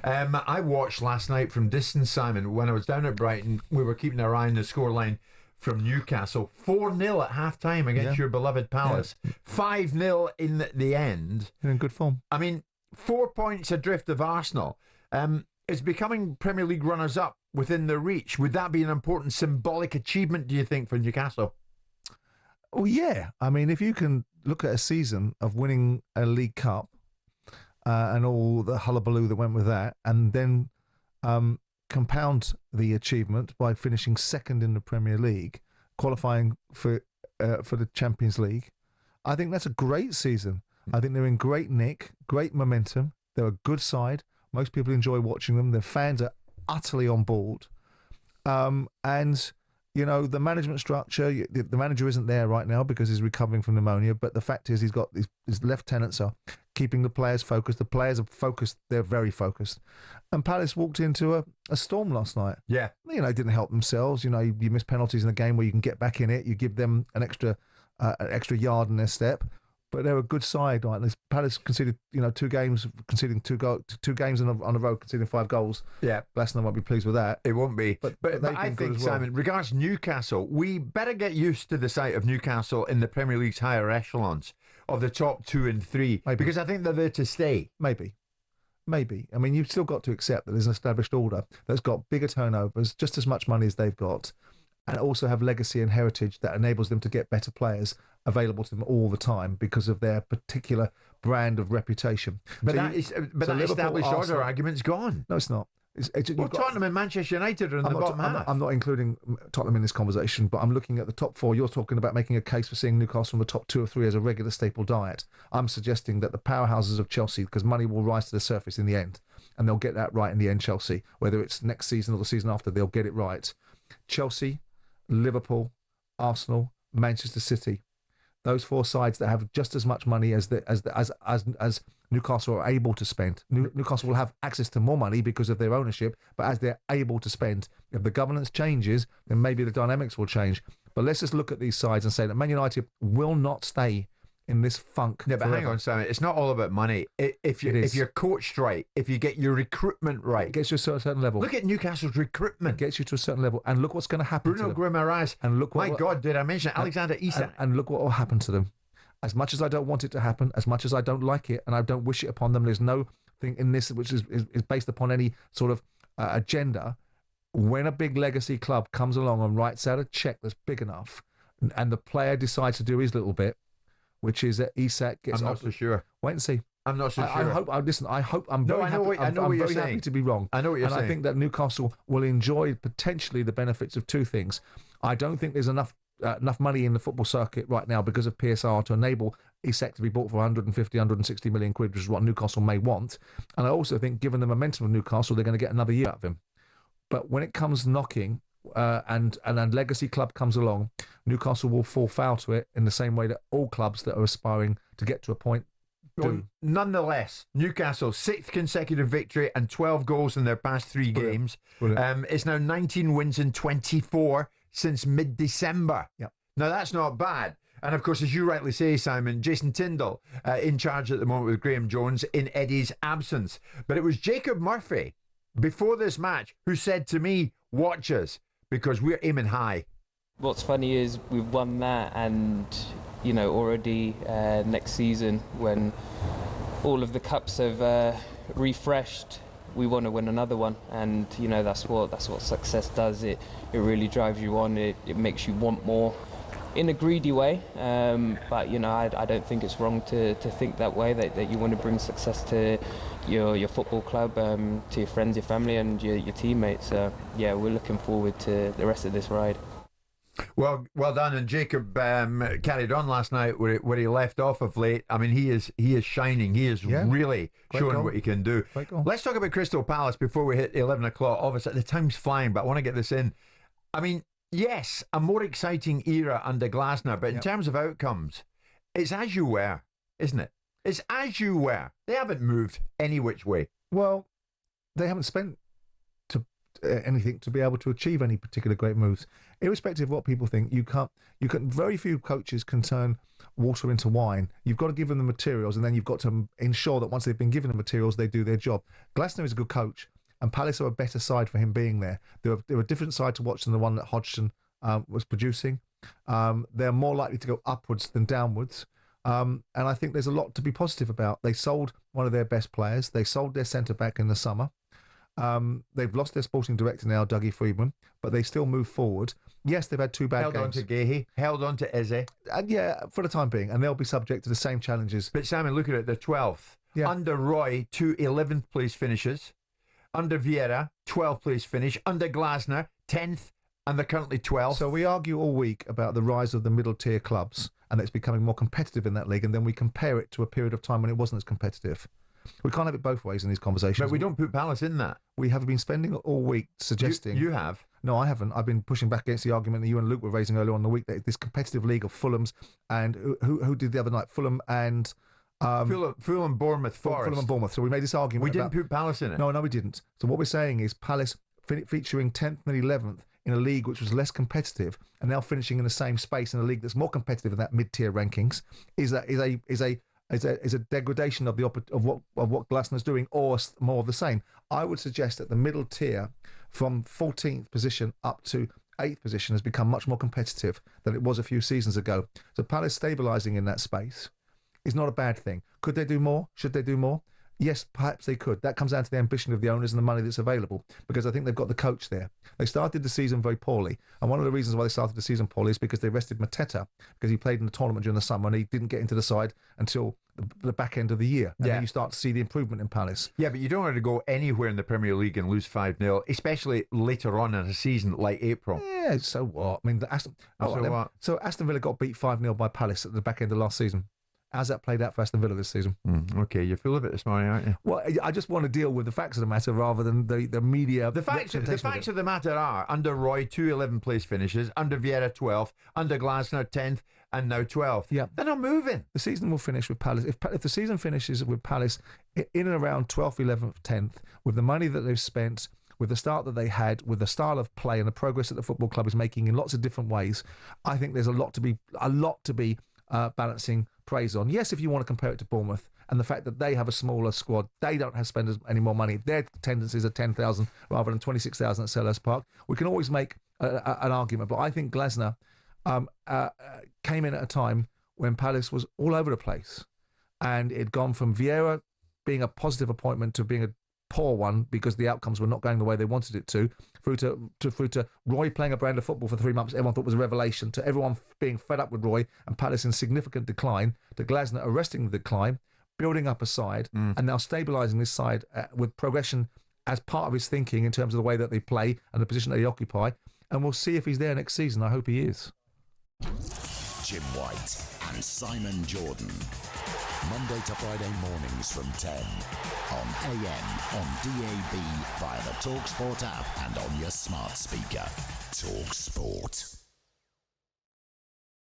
I watched last night from distance, Simon. When I was down at Brighton, we were keeping our eye on the scoreline from Newcastle. 4-0 at half-time against your beloved Palace. 5-0 in the end. You're in good form. I mean, 4 points adrift of Arsenal. It's becoming Premier League runners-up within their reach. Would that be an important symbolic achievement, do you think, for Newcastle? Well, yeah. I mean, if you can look at a season of winning a League Cup and all the hullabaloo that went with that, and then compound the achievement by finishing second in the Premier League, qualifying for the Champions League, I think that's a great season. I think they're in great nick, great momentum. They're a good side. Most people enjoy watching them. Their fans are utterly on board. And you know, the management structure, the manager isn't there right now because he's recovering from pneumonia, but the fact is his lieutenants are keeping the players focused. The players are focused. They're very focused. And Palace walked into a storm last night. Yeah. You know, didn't help themselves. You know, you miss penalties in a game where you can get back in it. You give them an extra yard in their step. But they're a good side, right? This Palace conceded, two games, conceding two games on a row, conceding 5 goals. Yeah, Glasner won't be pleased with that. It won't be. But I think, well. Simon, regards Newcastle, we better get used to the sight of Newcastle in the Premier League's higher echelons of the top 2 and 3, Maybe. because I think they're there to stay. Maybe. I mean, you've still got to accept that there's an established order that's got bigger turnovers, just as much money as they've got, and also have legacy and heritage that enables them to get better players available to them all the time because of their particular brand of reputation. But that established order argument's gone. No, it's not. Tottenham and Manchester United are in the bottom half. I'm not including Tottenham in this conversation, but I'm looking at the top 4. You're talking about making a case for seeing Newcastle in the top 2 or 3 as a regular staple diet. I'm suggesting that the powerhouses of Chelsea, because money will rise to the surface in the end, and they'll get that right in the end, Chelsea. Whether it's next season or the season after, they'll get it right. Chelsea, Liverpool, Arsenal, Manchester City. Those 4 sides that have just as much money as Newcastle are able to spend. Newcastle will have access to more money because of their ownership, but as they're able to spend, if the governance changes, then maybe the dynamics will change. But let's just look at these sides and say that Man United will not stay in this funk. Yeah, but forever. hang on, Simon. It's not all about money. If you're coached right, if you get your recruitment right, it gets you to a certain level. Look at Newcastle's recruitment. It gets you to a certain level, and look what's going to happen. Bruno Guimaraes. And look what. My God, did I mention Alexander Isak? And look what will happen to them. As much as I don't want it to happen, as much as I don't like it, and I don't wish it upon them, there's no thing in this which is based upon any sort of agenda. When a big legacy club comes along and writes out a cheque that's big enough, and the player decides to do his little bit, which is that Isak gets. I'm not so sure. Wait and see. I'm not so sure. I hope. I'm very happy. I'm very happy to be wrong. I know what you're saying. And I think that Newcastle will enjoy potentially the benefits of 2 things. I don't think there's enough money in the football circuit right now because of PSR to enable Isak to be bought for 150, 160 million quid, which is what Newcastle may want. And I also think, given the momentum of Newcastle, they're going to get another year out of him. But when it comes knocking, and a legacy club comes along, Newcastle will fall foul to it in the same way that all clubs that are aspiring to get to a point do. Well, nonetheless, Newcastle 6th consecutive victory and 12 goals in their past 3 games. Brilliant. It's now 19 wins and 24 since mid-December. Yep. Now that's not bad. And of course, as you rightly say, Simon, Jason Tyndall in charge at the moment with Graham Jones in Eddie's absence. But it was Jacob Murphy before this match who said to me, watch us, because we're aiming high. What's funny is we've won that, and already next season when all of the cups have refreshed, we want to win another one, and that's what success does. It really drives you on. It makes you want more in a greedy way, but I don't think it's wrong to think that way, that you want to bring success to your football club, to your friends, your family, and your teammates. So yeah, we're looking forward to the rest of this ride. Well done. And Jacob carried on last night where he left off of late. I mean, he is shining. He is really showing what he can do. Let's talk about Crystal Palace before we hit 11 o'clock. Obviously, the time's flying, but I want to get this in. I mean, yes, a more exciting era under Glasner, but in terms of outcomes, it's as you were, isn't it? It's as you were. They haven't moved any which way. Well, they haven't spent anything to be able to achieve any particular great moves. Irrespective of what people think, very few coaches can turn water into wine. You've got to give them the materials, and then you've got to ensure that once they've been given the materials, they do their job. Glasner is a good coach, and Palace are a better side for him being there. They're a different side to watch than the one that Hodgson was producing. They're more likely to go upwards than downwards. And I think there's a lot to be positive about. They sold one of their best players. They sold their centre-back in the summer. They've lost their sporting director now, Dougie Freedman, but they still move forward. Yes, they've had 2 bad games. Held on to Gahey, held on to Eze. And yeah, for the time being. And they'll be subject to the same challenges. But Simon, look at it, they're 12th. Yeah. Under Roy, 2 11th place finishes. Under Vieira, 12th place finish. Under Glasner, 10th, and they're currently 12th. So we argue all week about the rise of the middle-tier clubs, and it's becoming more competitive in that league, and then we compare it to a period of time when it wasn't as competitive. We can't have it both ways in these conversations. But we don't put Palace in that. We have been spending all week suggesting... You have? No, I haven't. I've been pushing back against the argument that you and Luke were raising earlier on in the week, that this competitive league of Fulham's and... Who did the other night? Fulham and... Fulham, Bournemouth, Forest. Fulham and Bournemouth. So we made this argument. We didn't put Palace in it. No, we didn't. So what we're saying is Palace featuring 10th and 11th in a league which was less competitive, and now finishing in the same space in a league that's more competitive in that mid-tier rankings is a degradation of what Glasner's doing, or more of the same. I would suggest that the middle tier, from 14th position up to 8th position, has become much more competitive than it was a few seasons ago. So Palace stabilising in that space is not a bad thing. Could they do more? Should they do more? Yes, perhaps they could. That comes down to the ambition of the owners and the money that's available, because I think they've got the coach there. They started the season very poorly, and one of the reasons why they started the season poorly is because they rested Mateta, because he played in the tournament during the summer and he didn't get into the side until the back end of the year. And then you start to see the improvement in Palace. Yeah, but you don't want to go anywhere in the Premier League and lose 5-0, especially later on in a season like April. Yeah, so what? I mean, So Aston Villa got beat 5-0 by Palace at the back end of last season. How's that played out for Aston Villa this season? Okay, you're full of it this morning, aren't you? Well, I just want to deal with the facts of the matter rather than the media. The facts of the matter are, under Roy, 2 11th place finishes, under Vieira 12th, under Glasner 10th, and now 12th. Yeah. They're not moving. The season will finish with Palace. If the season finishes with Palace in and around 12th, 11th, 10th, with the money that they've spent, with the start that they had, with the style of play and the progress that the football club is making in lots of different ways, I think there's a lot to be balancing praise on. Yes, if you want to compare it to Bournemouth and the fact that they have a smaller squad, they don't have to spend any more money. Their tendencies are 10,000 rather than 26,000 at Selhurst Park. We can always make an argument, but I think Glasner came in at a time when Palace was all over the place, and it had gone from Vieira being a positive appointment to being a poor one because the outcomes were not going the way they wanted it to, through to Roy playing a brand of football for 3 months everyone thought was a revelation, to everyone being fed up with Roy and Palace in significant decline, to Glasner arresting the decline, building up a side, and now stabilising this side with progression as part of his thinking in terms of the way that they play and the position that they occupy. And we'll see if he's there next season. I hope he is. Jim White and Simon Jordan. Monday to Friday mornings from 10 on AM, on DAB, via the talkSPORT app and on your smart speaker. talkSPORT.